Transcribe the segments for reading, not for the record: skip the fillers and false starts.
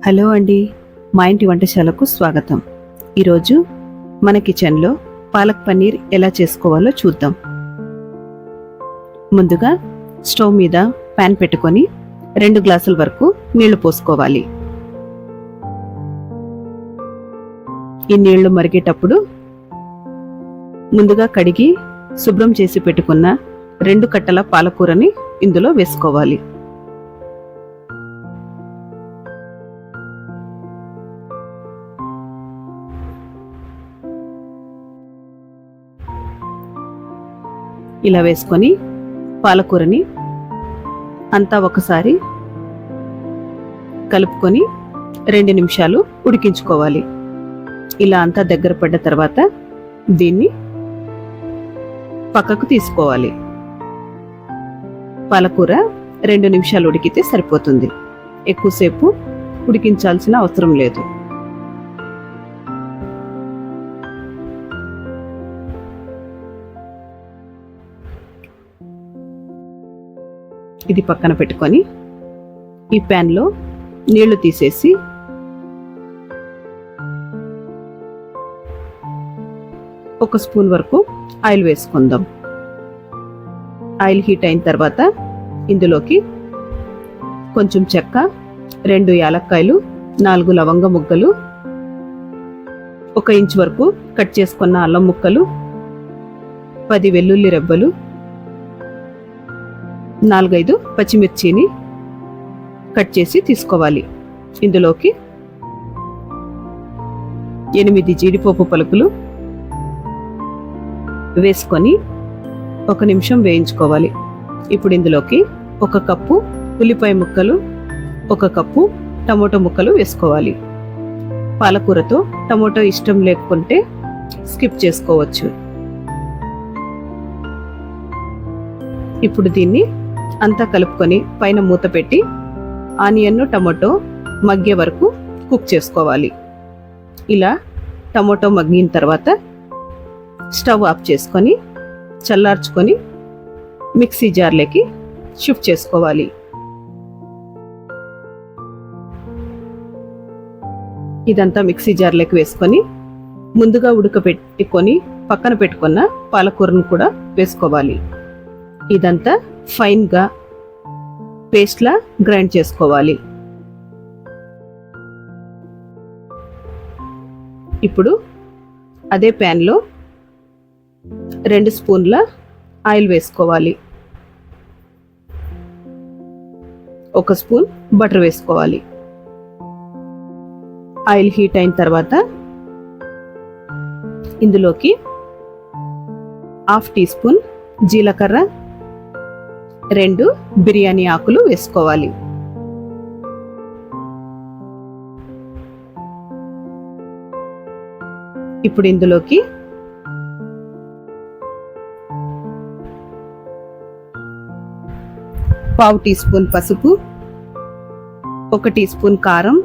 Hello అండి, మా ఇంటి వంటశాలకు స్వాగతం. ఈరోజు మన కిచెన్లో పాలక్ పన్నీర్ ఎలా చేసుకోవాలో చూద్దాం. ముందుగా స్టవ్ మీద ప్యాన్ పెట్టుకొని 2 గ్లాసుల వరకు నీళ్లు పోసుకోవాలి. ఈ నీళ్లు మరిగేటప్పుడు ముందుగా కడిగి శుభ్రం చేసి పెట్టుకున్న 2 కట్టల పాలకూరని ఇందులో వేసుకోవాలి. ఇలా వేసుకొని పాలకూరని అంతా ఒకసారి కలుపుకొని 2 నిమిషాలు ఉడికించుకోవాలి. ఇలా అంతా దగ్గర పడ్డ తర్వాత దీన్ని పక్కకు తీసుకోవాలి. పాలకూర 2 నిమిషాలు ఉడికితే సరిపోతుంది. ఎక్కువసేపు ఉడికించాల్సిన అవసరం లేదు. ఇది పక్కన పెట్టుకొని ఈ ప్యాన్లో నీళ్లు తీసేసి ఒక స్పూన్ వరకు ఆయిల్ వేసుకుందాం. ఆయిల్ హీట్ అయిన తర్వాత ఇందులోకి కొంచెం చెక్క, 2 యాలక్కాయలు, 4 లవంగ ముక్కలు, 1 ఇంచ్ వరకు కట్ చేసుకున్న అల్లం ముక్కలు, 10 వెల్లుల్లి రెబ్బలు, 4-5 పచ్చిమిర్చిని కట్ చేసి తీసుకోవాలి. ఇందులోకి 8 జీడిపప్పు పలుకులు వేసుకొని 1 నిమిషం వేయించుకోవాలి. ఇప్పుడు ఇందులోకి 1 కప్పు ఉల్లిపాయ ముక్కలు, 1 కప్పు టమోటో ముక్కలు వేసుకోవాలి. పాలకూరతో టమోటో ఇష్టం లేకుంటే స్కిప్ చేసుకోవచ్చు. ఇప్పుడు దీన్ని అంతా కలుపుకొని పైన మూత పెట్టి ఆనియన్, టమోటో మగ్గే వరకు కుక్ చేసుకోవాలి. ఇలా టమోటో మగ్గిన తర్వాత స్టవ్ ఆఫ్ చేసుకొని చల్లార్చుకొని మిక్సీ జార్లోకి షిఫ్ట్ చేసుకోవాలి. ఇదంతా మిక్సీ జార్లోకి వేసుకొని ముందుగా ఉడకపెట్టుకొని పక్కన పెట్టుకున్న పాలకూరను కూడా వేసుకోవాలి. ఇదంతా ఫైన్గా పేస్ట్లా గ్రైండ్ చేసుకోవాలి. ఇప్పుడు అదే ప్యాన్లో 2 స్పూన్ల ఆయిల్ వేసుకోవాలి. 1 స్పూన్ బటర్ వేసుకోవాలి. ఆయిల్ హీట్ అయిన తర్వాత ఇందులోకి 1/2 టీ స్పూన్ జీలకర్ర, 2 బిర్యానీ ఆకులు వేసుకోవాలి. ఇప్పుడు ఇందులోకి 1/2 టీ స్పూన్ పసుపు, 1 టీ స్పూన్ కారం,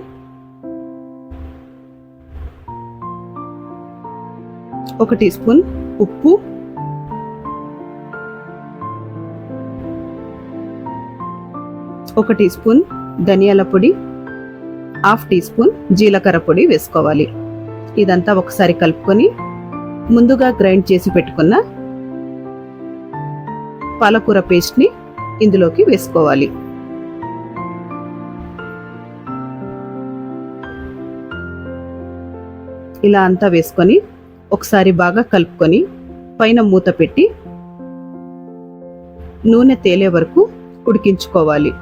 1 టీ స్పూన్ ఉప్పు, 1 టీ స్పూన్ ధనియాల పొడి, 1/2 టీ స్పూన్ జీలకర్ర పొడి వేసుకోవాలి. ఇదంతా ఒకసారి కలుపుకొని ముందుగా గ్రైండ్ చేసి పెట్టుకున్న పాలకూర పేస్ట్ని ఇందులోకి వేసుకోవాలి. ఇలా అంతా వేసుకొని ఒకసారి బాగా కలుపుకొని పైన మూత పెట్టి నూనె తేలే వరకు ఉడికించుకోవాలి.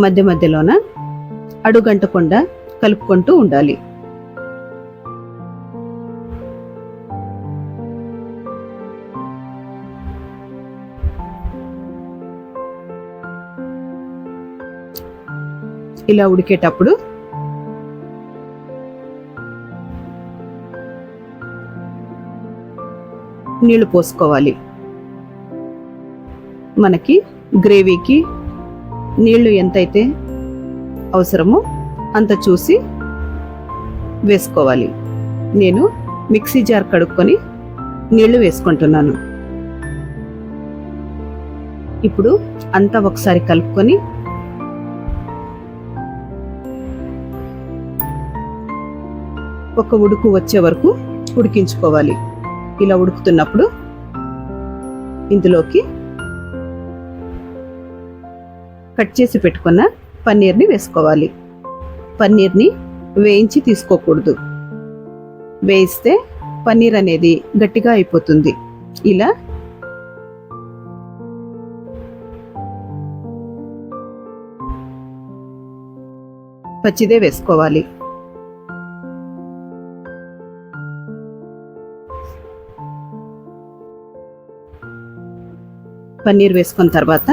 మధ్య మధ్యలోన అడుగంటకుండా కలుపుకుంటూ ఉండాలి. ఇలా ఉడికేటప్పుడు నీళ్లు పోసుకోవాలి. మనకి గ్రేవీకి నీళ్లు ఎంతైతే అవసరమో అంత చూసి వేసుకోవాలి. నేను మిక్సీ జార్ కడుక్కొని నీళ్లు వేసుకుంటున్నాను. ఇప్పుడు అంతా ఒకసారి కలుపుకొని ఒక ఉడుకు వచ్చే వరకు ఉడికించుకోవాలి. ఇలా ఉడుకుతున్నప్పుడు ఇందులోకి కట్ చేసి పెట్టుకున్న పన్నీర్ని వేసుకోవాలి. పన్నీర్ని వేయించి తీసుకోకూడదు. వేయిస్తే పన్నీర్ అనేది గట్టిగా అయిపోతుంది. ఇలా పచ్చిదే వేసుకోవాలి. పన్నీర్ వేసుకున్న తర్వాత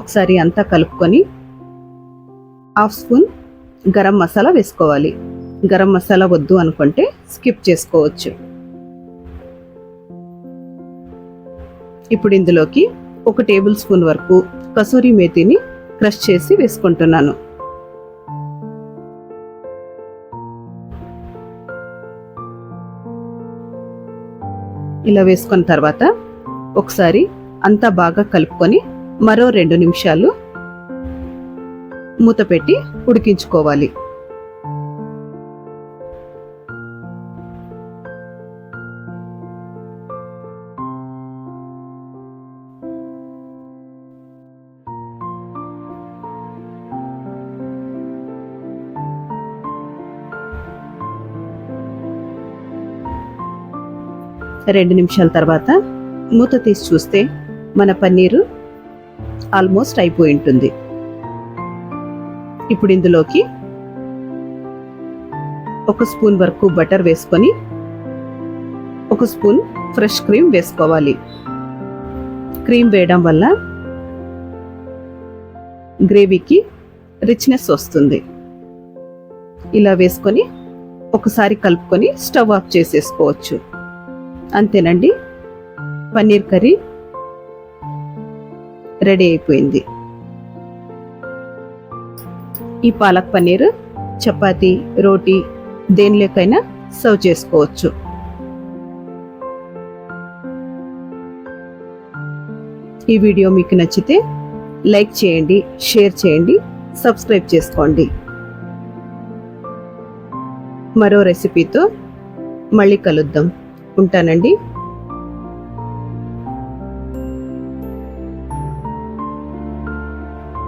ఒకసారి అంతా కలుపుకొని 1/2 స్పూన్ గరం మసాలా వేసుకోవాలి. గరం మసాలా వద్దు అనుకుంటే స్కిప్ చేసుకోవచ్చు. ఇప్పుడు ఇందులోకి 1 టేబుల్ స్పూన్ వరకు కసూరి మేతిని క్రష్ చేసి వేసుకుంటున్నాను. ఇలా వేసుకున్న తర్వాత ఒకసారి అంతా బాగా కలుపుకొని మరో 2 నిమిషాలు మూత పెట్టి ఉడికించుకోవాలి. రెండు నిమిషాల తర్వాత మూత తీసి చూస్తే మన పన్నీరు ఆల్మోస్ట్ అయిపోయి ఉంటుంది. ఇప్పుడు ఇందులోకి 1 స్పూన్ వరకు బటర్ వేసుకొని 1 స్పూన్ ఫ్రెష్ క్రీమ్ వేసుకోవాలి. క్రీమ్ వేయడం వల్ల గ్రేవీకి రిచ్నెస్ వస్తుంది. ఇలా వేసుకొని ఒకసారి కలుపుకొని స్టవ్ ఆఫ్ చేసేసుకోవచ్చు. అంతేనండి, పన్నీర్ కర్రీ రెడీ అయిపోయింది. ఈ పాలక్ పన్నీర్ చపాతీ, రోటీ దేనిలోకైనా సర్వ్ చేసుకోవచ్చు. ఈ వీడియో మీకు నచ్చితే లైక్ చేయండి, షేర్ చేయండి, సబ్స్క్రైబ్ చేసుకోండి. మరో రెసిపీతో మళ్ళీ కలుద్దాం. ఉంటానండి.